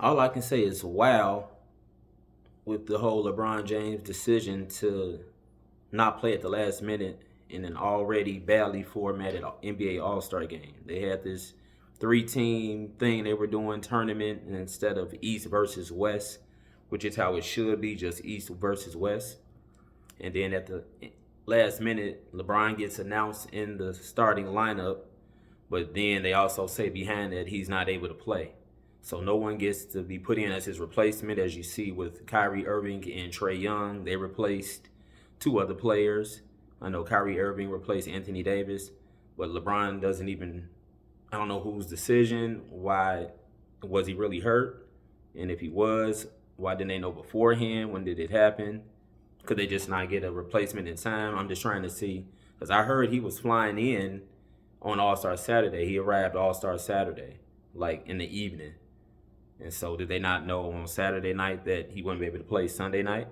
All I can say is wow with the whole LeBron James decision to not play at the last minute in an already badly formatted NBA All-Star game. They had this three-team thing they were doing tournament and instead of East versus West, which is how it should be, just East versus West. And then at the last minute, LeBron gets announced in the starting lineup, but then they also say behind that he's not able to play. So no one gets to be put in as his replacement, as you see with Kyrie Irving and Trae Young. They replaced two other players. I know Kyrie Irving replaced Anthony Davis, but LeBron doesn't even, I don't know whose decision. Why was he really hurt? And if he was, why didn't they know beforehand? When did it happen? Could they just not get a replacement in time? I'm just trying to see, because I heard he was flying in on All-Star Saturday. He arrived All-Star Saturday, like in the evening. And so did they not know on Saturday night that he wouldn't be able to play Sunday night?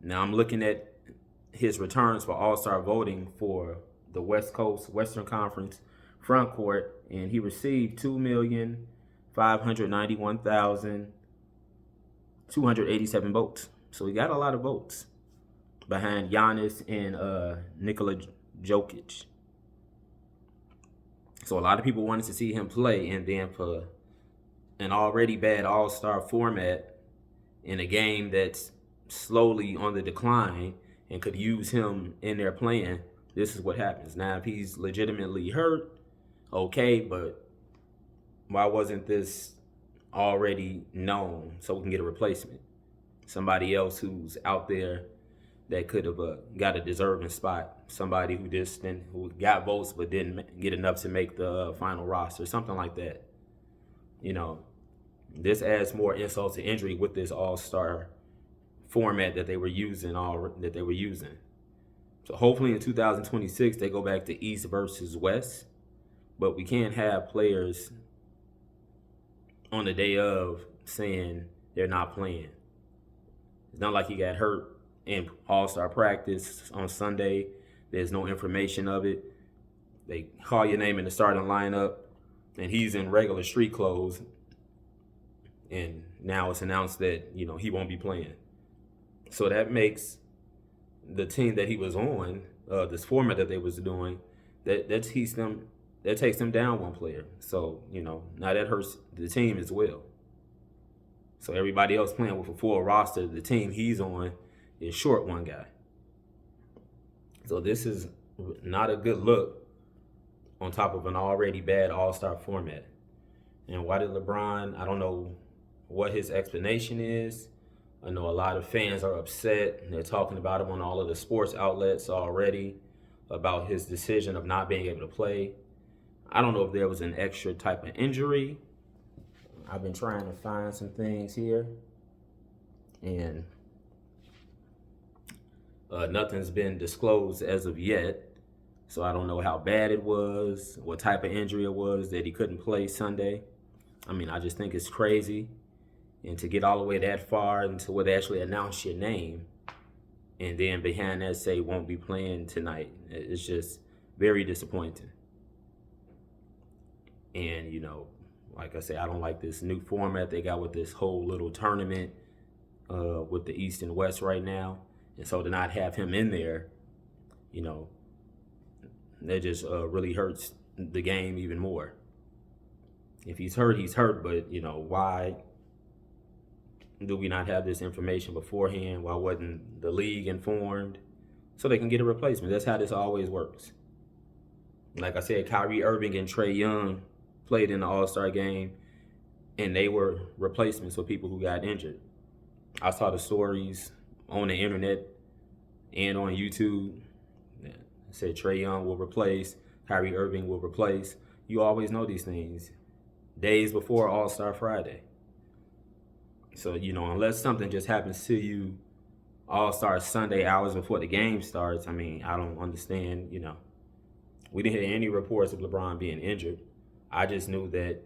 Now I'm looking at his returns for All-Star voting for the West Coast Western Conference front court, and he received 2,591,287 votes. So he got a lot of votes behind Giannis and Nikola Jokic. So a lot of people wanted to see him play, and then for an already bad all-star format in a game that's slowly on the decline and could use him in their plan, this is what happens. Now, if he's legitimately hurt, okay, but why wasn't this already known so we can get a replacement? Somebody else who's out there that could have got a deserving spot. Somebody who got votes but didn't get enough to make the final roster, something like that. You know, this adds more insult to injury with this all-star format that they were using. So hopefully in 2026 they go back to East versus West, but we can't have players on the day of saying they're not playing. It's not like he got hurt in all-star practice on Sunday. There's no information of it. They call your name in the starting lineup, and he's in regular street clothes, and now it's announced that, you know, he won't be playing. So that makes the team that he was on, this format that they was doing, that takes them down one player. So, you know, now that hurts the team as well. So everybody else playing with a full roster, the team he's on is short one guy. So this is not a good look on top of an already bad all-star format. And why did LeBron, I don't know what his explanation is. I know a lot of fans are upset, and they're talking about him on all of the sports outlets already about his decision of not being able to play. I don't know if there was an extra type of injury. I've been trying to find some things here, and nothing's been disclosed as of yet. So I don't know how bad it was, what type of injury it was that he couldn't play Sunday. I mean, I just think it's crazy. And to get all the way that far into where they actually announce your name, and then behind that say won't be playing tonight, it's just very disappointing. And, you know, like I say, I don't like this new format they got with this whole little tournament with the East and West right now. And so to not have him in there, you know, that just really hurts the game even more. If he's hurt, he's hurt. But, you know, why do we not have this information beforehand? Why wasn't the league informed? So they can get a replacement. That's how this always works. Like I said, Kyrie Irving and Trae Young played in the All-Star game, and they were replacements for people who got injured. I saw the stories on the internet and on YouTube. It said Trae Young will replace, Kyrie Irving will replace. You always know these things days before All-Star Friday. So, you know, unless something just happens to you All-Star Sunday hours before the game starts, I mean, I don't understand, you know. We didn't hear any reports of LeBron being injured. I just knew that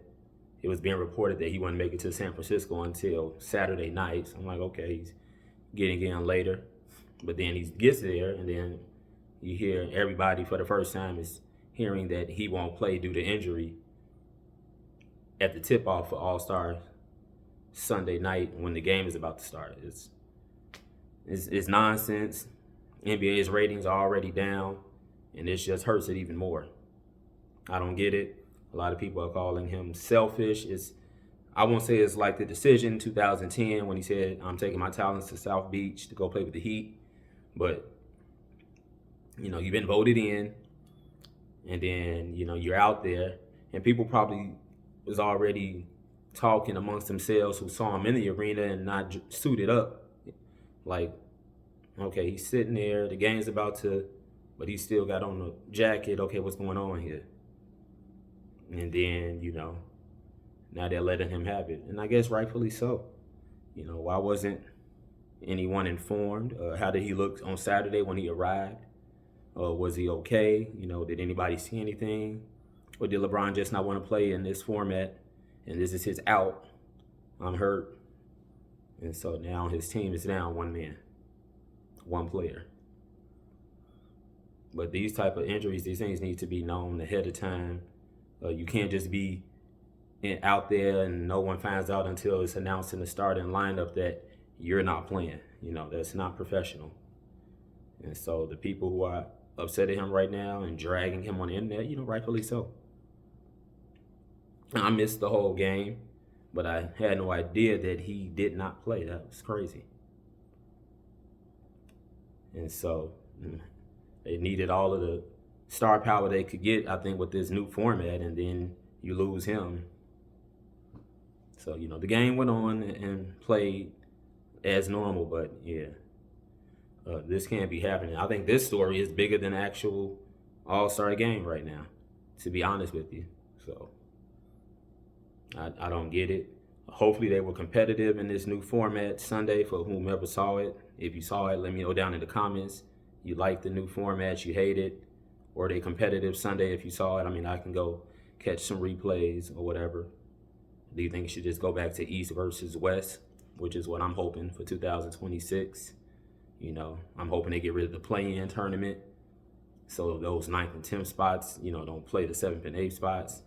it was being reported that he wouldn't make it to San Francisco until Saturday night. So I'm like, okay, he's getting in later. But then he gets there, and then you hear everybody for the first time is hearing that he won't play due to injury at the tip-off for All-Star Sunday night when the game is about to start. It's nonsense. NBA's ratings are already down, and this just hurts it even more. I don't get it. A lot of people are calling him selfish. I won't say it's like the decision 2010 when he said, "I'm taking my talents to South Beach to go play with the Heat," but you've been voted in, and then you're out there, and people probably was already talking amongst themselves who saw him in the arena and not suited up. Like, okay, he's sitting there, the game's about to, but he still got on the jacket. Okay, what's going on here? And then, now they're letting him have it. And I guess rightfully so. Why wasn't anyone informed? How did he look on Saturday when he arrived? Was he okay? Did anybody see anything? Or did LeBron just not want to play in this format? And this is his out. I'm hurt. And so now his team is down one man, one player. But these type of injuries, these things need to be known ahead of time. You can't just be out there and no one finds out until it's announced in the starting lineup that you're not playing. That's not professional. And so the people who are upset at him right now and dragging him on the internet, rightfully so. I missed the whole game, but I had no idea that he did not play. That was crazy. And so they needed all of the star power they could get, I think, with this new format, and then you lose him. So, the game went on and played as normal, but yeah, this can't be happening. I think this story is bigger than the actual All-Star game right now, to be honest with you. So I don't get it. Hopefully they were competitive in this new format Sunday for whomever saw it. If you saw it, let me know down in the comments. You like the new format, you hate it, or they competitive Sunday if you saw it. I mean, I can go catch some replays or whatever. Do you think it should just go back to East versus West, which is what I'm hoping for 2026? I'm hoping they get rid of the play-in tournament. So those 9th and 10th spots, don't play the 7th and 8th spots.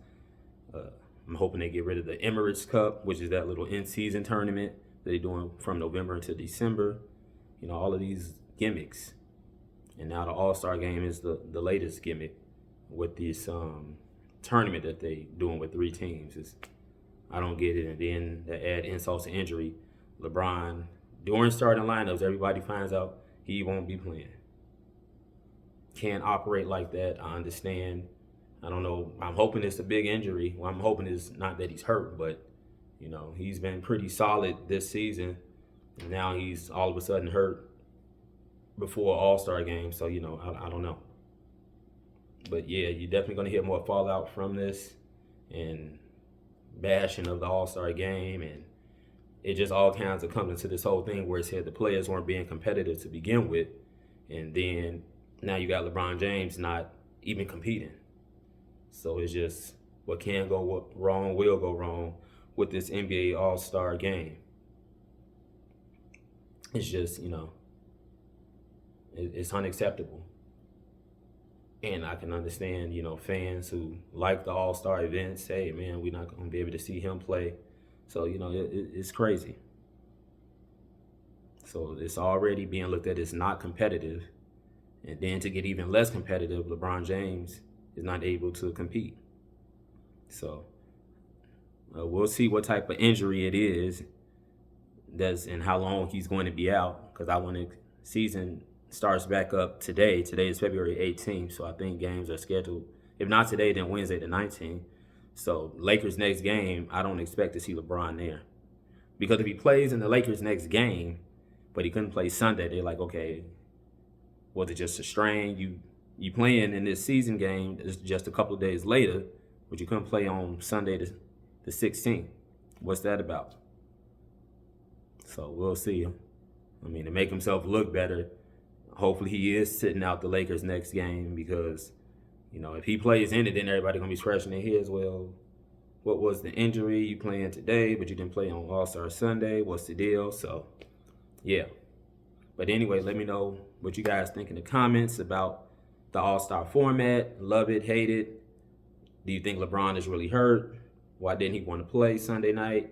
I'm hoping they get rid of the Emirates Cup, which is that little in-season tournament that they're doing from November until December. All of these gimmicks. And now the All-Star game is the latest gimmick with this tournament that they doing with 3 teams. I don't get it. And then they add insults to injury. LeBron, during starting lineups, everybody finds out he won't be playing. Can't operate like that. I understand. I don't know. I'm hoping it's a big injury. Well, I'm hoping it's not that he's hurt, but, he's been pretty solid this season. And now he's all of a sudden hurt before All-Star game. So, I don't know. But, yeah, you're definitely going to hear more fallout from this and bashing of the All-Star game. And it just all kinds of comes into this whole thing where it said the players weren't being competitive to begin with. And then now you got LeBron James not even competing. So it's just what can go wrong will go wrong with this NBA All-Star game. It's just, it's unacceptable. And I can understand, fans who like the All-Star events say, hey, man, we're not going to be able to see him play. So, it's crazy. So it's already being looked at as not competitive. And then to get even less competitive, LeBron James is not able to compete. So we'll see what type of injury it is and how long he's going to be out, because season starts back up today. Today is February 18th, so I think games are scheduled. If not today, then Wednesday the 19th. So Lakers next game, I don't expect to see LeBron there. Because if he plays in the Lakers next game, but he couldn't play Sunday, they're like, okay, was it just a strain? You playing in this season game just a couple of days later, but you couldn't play on Sunday the 16th. What's that about? So we'll see. I mean, to make himself look better, hopefully he is sitting out the Lakers next game, because, if he plays in it, then everybody going to be scratching their heads. Well, what was the injury? You playing today, but you didn't play on All-Star Sunday. What's the deal? So, yeah. But anyway, let me know what you guys think in the comments about the All-Star format. Love it, hate it. Do you think LeBron is really hurt? Why didn't he want to play Sunday night?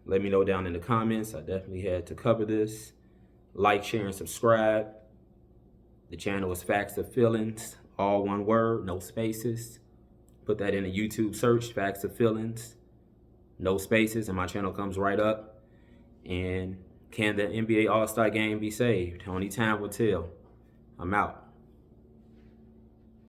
Let me know down in the comments. I definitely had to cover this. Like, share, and subscribe. The channel is Facts of Feelings, all one word, no spaces. Put that in a YouTube search, Facts of Feelings, no spaces, and my channel comes right up. And can the NBA All-Star Game be saved? Only time will tell. I'm out.